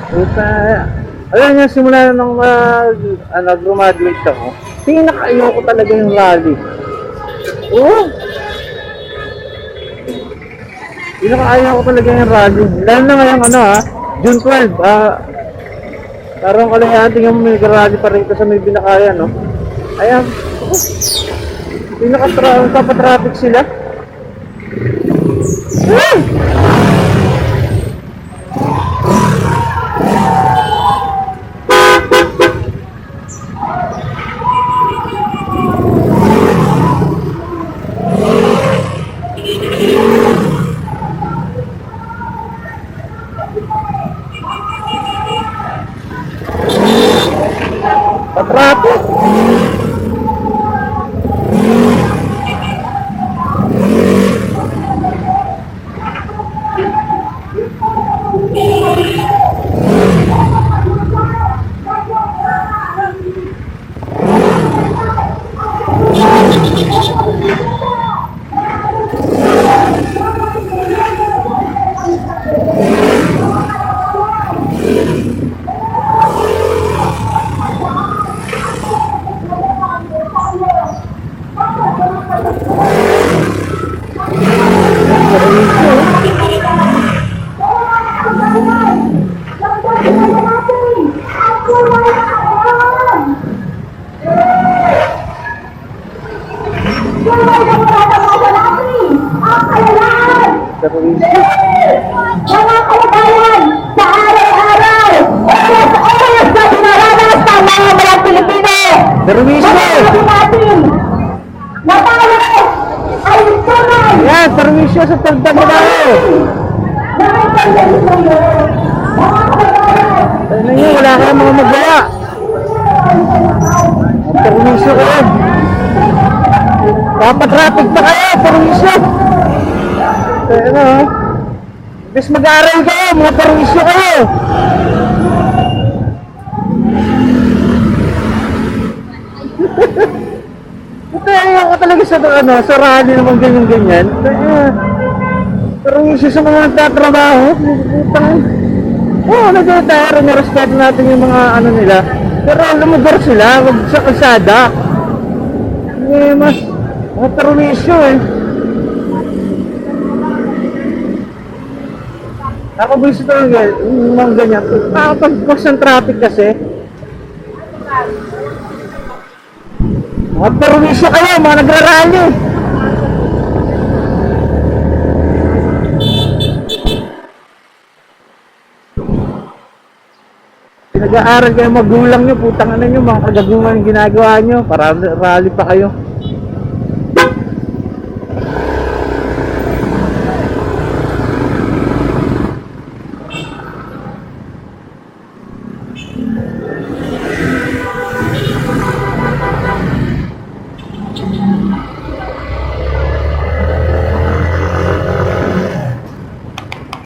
Puta, alam niya, simula nung graduate ako, pinaka-ayoko talaga yung rally. Oo, pinaka-ayoko talaga yung rally. Lalo na ngayong June 12, parang kalayan, tingnan mo may rally pa rito sa may Binakayan, no? Ayan, pinaka-traffic sila. Patrapik. Mga kababayan, sa araw-araw, sa oras na pinaranas ng mga balang Pilipino, Permiso! sabihin natin na tayo ay tunay Yan, permiso sa pagdagdago. na may pagdalisyon. Mga kababayan, Ano nyo, wala kayong mga magawa. Permiso kayo. Papatraffic pa kayo, permiso. Ano, bis mag-aaral kayo, mga permiso kayo. Ito, ayaw ko talaga sa rally naman ganyan-ganyan. Permiso sa mga nagtatrabaho. Putang. Oo, nag-retire, nirespeto natin yung mga nila. Pero lumugar sila, wag sa kalsada. Mas, mga permiso eh. Nakabulso talaga, yung mga ganyan. Nakapag-cause ng traffic kasi. Mga permiso kayo, mga nagrarally. Pinag-aaral kayo magulang nyo, putang ina nyo, mga kagaguman yung ginagawa nyo, para rally pa kayo.